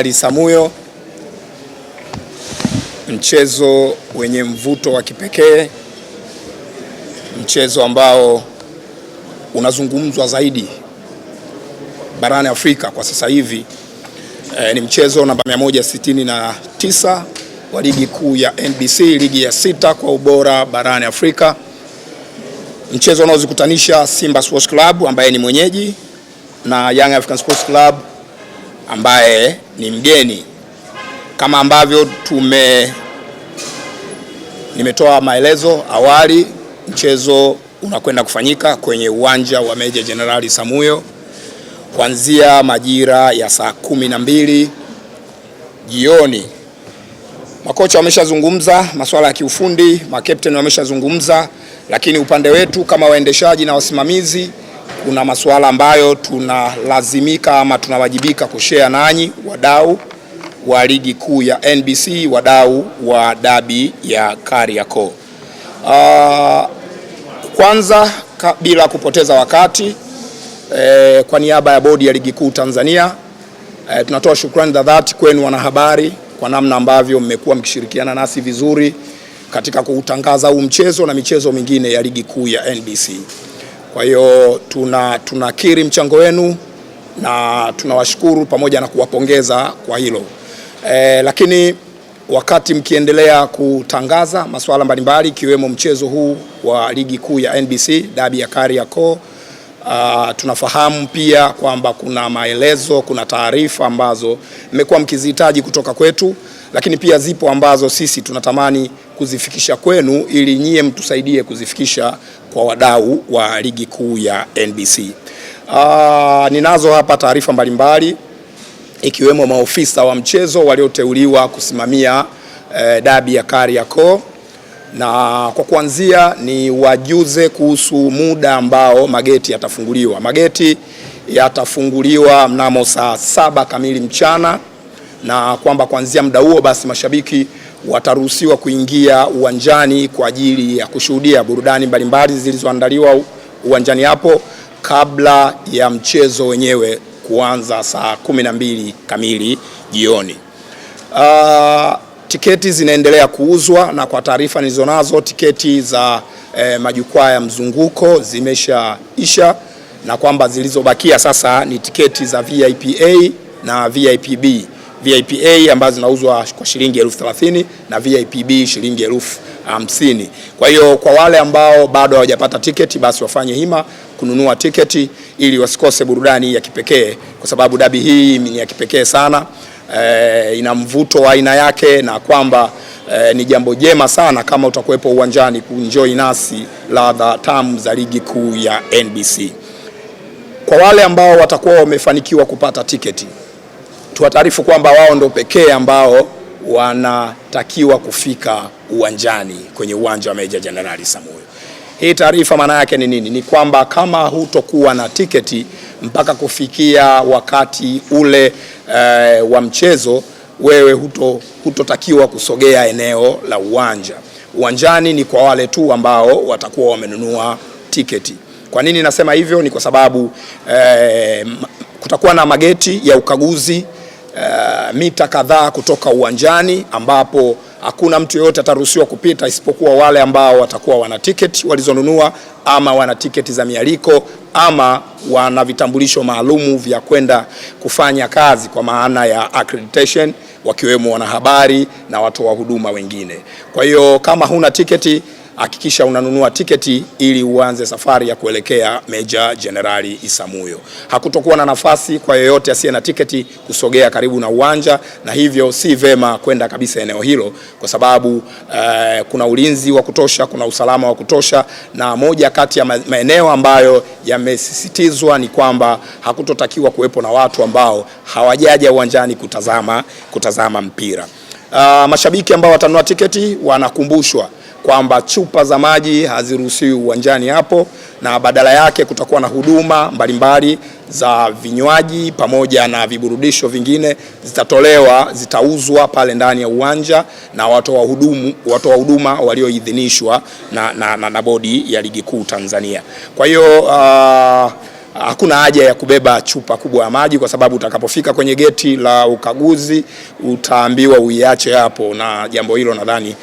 Isamuhyo, mchezo wenye mvuto wa kipekee, mchezo ambao unazungumzwa zaidi barani Afrika kwa sasa hivi. Ni mchezo namba 169 wa ligi kuu ya NBC, ligi ya 6 kwa ubora barani Afrika. Mchezo unaozikutanisha Simba Sports Club ambaye ni mwenyeji na Young African Sports Club ambaye ni mgeni. Kama ambavyo nimetoa maelezo awali, mchezo unakwenda kufanyika kwenye uwanja wa Meja Jenerali Isamuhyo kuanzia majira ya saa 12 jioni. Makocha wameshazungumza masuala ya kiufundi, makapteni wameshazungumza, lakini upande wetu kama waendeshaji na wasimamizi kuna masuala ambayo tunalazimika ama tunawajibika kushare nanyi wadau wa ligi kuu ya NBC, wadau wa dabi ya Kariakoo. Kwanza bila kupoteza wakati, kwa niaba ya bodi ya ligi kuu Tanzania, tunatoa shukrani za dhati kwenu wanahabari kwa namna ambavyo mmekuwa mkishirikiana nasi vizuri katika kuutangaza huu mchezo na michezo mingine ya ligi kuu ya NBC. Kwa hiyo tunakiri mchango wenu na tunawashukuru pamoja na kuwapongeza kwa hilo. Lakini wakati mkiendelea kutangaza masuala mbalimbali ikiwemo mchezo huu wa ligi kuu ya NBC dabi ya Kariakoo, tunafahamu pia kwamba kuna maelezo, kuna taarifa ambazo mmekuwa mkizihitaji kutoka kwetu, lakini pia zipo ambazo sisi tunatamani kuzifikisha kwenu ili nyie mtusaidie kuzifikisha kwa wadau wa ligi kuu ya NBC. Ninazo hapa taarifa mbalimbali ikiwemo maofisa wa mchezo walioteuliwa kusimamia dabi ya Kariakoo, na kwa kuanzia ni wajuze kuhusu muda ambao mageti yatafunguliwa. Mageti yatafunguliwa mnamo saa 7 kamili mchana, na kwamba kuanzia muda huo basi mashabiki wataruhusiwa kuingia uwanjani kwa ajili ya kushuhudia burudani mbalimbali zilizoandaliwa uwanjani hapo kabla ya mchezo wenyewe kuanza saa 12 kamili jioni. Tiketi zinaendelea kuuzwa, na kwa taarifa nilizonazo tiketi za majukwaa ya mzunguko zimeshaisha, na kwamba zilizobakia sasa ni tiketi za VIP A na VIP B. VIP A ambazo zinauzwa kwa shilingi 30,000 na VIP B shilingi 50,000. Kwa hiyo kwa wale ambao bado hawajapata tiketi basi wafanye hima kununua tiketi ili wasikose burudani ya kipekee, kwa sababu dabi hii ni ya kipekee sana. Ina mvuto wa aina yake, na kwamba ni jambo jema sana kama utakuwepo uwanjani kuenjoy nasi ladha tamu za ligi kuu ya NBC. Kwa wale ambao watakuwa wamefanikiwa kupata tiketi, tuwataarifu kwamba wao ndio pekee ambao wanatakiwa kufika uwanjani kwenye uwanja wa Meja Jenerali Isamuhyo. Hii taarifa maana yake ni nini? Ni kwamba kama hutokuwa na tiketi mpaka kufikia wakati ule wa mchezo, wewe hutotakiwa kusogea eneo la uwanja. Uwanjani ni kwa wale tu ambao watakuwa wamenunua tiketi. Kwa nini nasema hivyo? Ni kwa sababu kutakuwa na mageti ya ukaguzi mita kadhaa kutoka uwanjani, ambapo hakuna mtu yeyote ataruhusiwa kupita isipokuwa wale ambao watakuwa wana tiketi walizonunua, ama wana tiketi za mialiko, ama wana vitambulisho maalumu vya kwenda kufanya kazi kwa maana ya accreditation, wakiwemo wanahabari na watoa huduma wengine. Kwa hiyo kama huna tiketi, hakikisha unanunua tiketi ili uanze safari ya kuelekea Meja Jenerali Isamuhyo. Hakutokuwa na nafasi kwa yeyote asiye na tiketi kusogea karibu na uwanja, na hivyo si vema kwenda kabisa eneo hilo, kwa sababu kuna ulinzi wa kutosha, kuna usalama wa kutosha, na moja kati ya maeneo ambayo yamesisitizwa ni kwamba hakutotakiwa kuwepo na watu ambao hawajaja uwanjani kutazama mpira. Mashabiki ambao watanunua tiketi wanakumbushwa kwamba chupa za maji haziruhusiwi uwanjani hapo, na badala yake kutakuwa na huduma mbalimbali za vinywaji pamoja na viburudisho vingine zitauzwa pale ndani ya uwanja na watoa huduma walioidhinishwa na bodi ya ligi kuu Tanzania. Kwa hiyo hakuna haja ya kubeba chupa kubwa ya maji, kwa sababu utakapofika kwenye geti la ukaguzi utaambiwa uiache hapo, na jambo hilo nadhani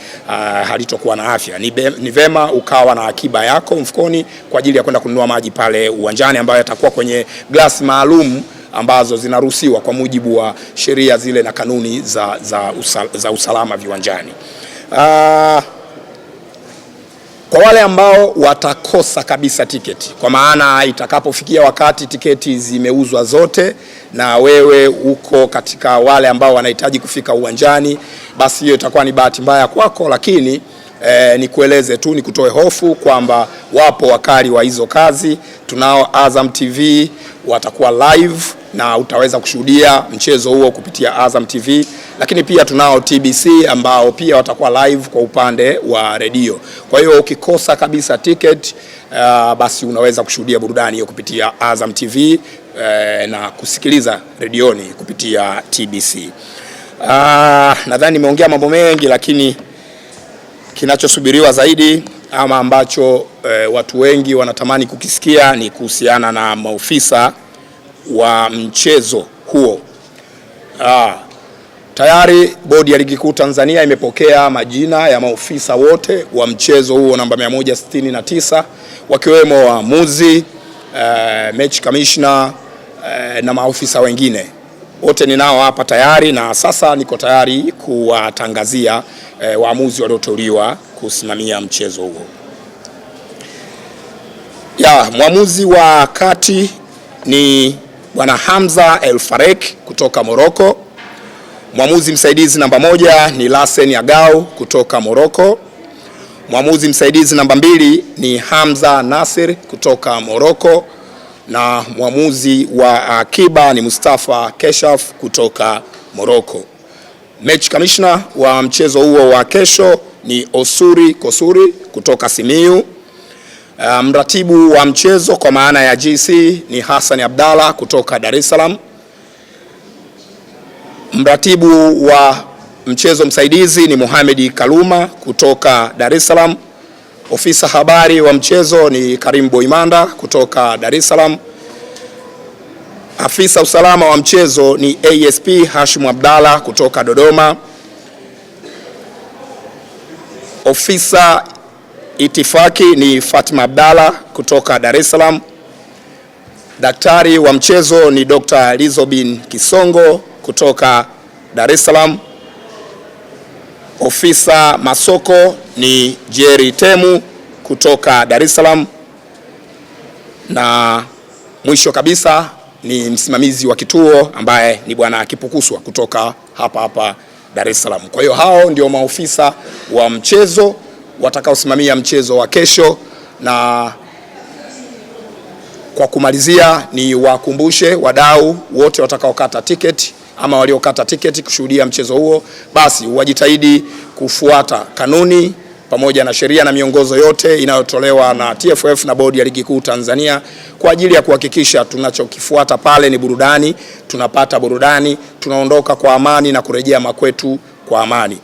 halitokuwa na afya. Ni vema ukawa na akiba yako mfukoni kwa ajili ya kwenda kununua maji pale uwanjani, ambayo yatakuwa kwenye glasi maalum ambazo zinaruhusiwa kwa mujibu wa sheria zile na kanuni za usalama viwanjani. Kwa wale ambao watakosa kabisa tiketi, kwa maana itakapofikia wakati tiketi zimeuzwa zote na wewe uko katika wale ambao wanahitaji kufika uwanjani, basi hiyo itakuwa ni bahati mbaya kwako, lakini nikueleze tu, nikutoe hofu kwamba wapo wakali wa hizo kazi. Tunao Azam TV watakuwa live na utaweza kushuhudia mchezo huo kupitia Azam TV, lakini pia tunao TBC ambao pia watakuwa live kwa upande wa redio. Kwa hiyo ukikosa kabisa ticket, basi unaweza kushuhudia burudani hiyo kupitia Azam TV na kusikiliza redioni kupitia TBC. Nadhani nimeongea mambo mengi, lakini kinachosubiriwa zaidi ama ambacho watu wengi wanatamani kukisikia ni kuhusiana na maofisa wa mchezo huo. Tayari Bodi ya Ligi Kuu Tanzania imepokea majina ya maofisa wote wa mchezo huo namba 169, wakiwemo waamuzi, match commissioner na maofisa wengine. Wote ninao hapa tayari, na sasa niko tayari kuwatangazia waamuzi walioteuliwa kusimamia mchezo huo. Mwamuzi wa kati ni Bwana Hamza El Farek kutoka Morocco. Mwamuzi msaidizi namba 1 ni Lassen Agau kutoka Morocco. Mwamuzi msaidizi namba 2 ni Hamza Nasir kutoka Morocco, na mwamuzi wa akiba ni Mustafa Keshaf kutoka Morocco. Match commissioner wa mchezo huo wa kesho ni Osuri Kosuri kutoka Simiyu. Mratibu wa mchezo kwa maana ya GC ni Hassan Abdalla kutoka Dar es Salaam. Mratibu wa mchezo msaidizi ni Mohamed Kaluma kutoka Dar es Salaam. Ofisa habari wa mchezo ni Karim Boimanda kutoka Dar es Salaam. Afisa usalama wa mchezo ni ASP Hashim Abdalla kutoka Dodoma. Ofisa itifaki ni Fatima Abdalla kutoka Dar es Salaam. Daktari wa mchezo ni Dr. Lizobin Kisongo kutoka Dar es Salaam. Ofisa masoko ni Jerry Temu kutoka Dar es Salaam, na mwisho kabisa ni msimamizi wa kituo ambaye ni Bwana Kipukuswa kutoka hapa Dar es Salaam. Kwa hiyo hao ndio maofisa wa mchezo watakaosimamia mchezo wa kesho, na kwa kumalizia ni wakumbushe wadau wote watakaokata tiketi ama waliokata tiketi kushuhudia mchezo huo, basi wajitahidi kufuata kanuni pamoja na sheria na miongozo yote inayotolewa na TFF na Bodi ya Ligi Kuu Tanzania kwa ajili ya kuhakikisha tunachokifuata pale ni burudani, tunapata burudani, tunaondoka kwa amani na kurejea makwetu kwa amani.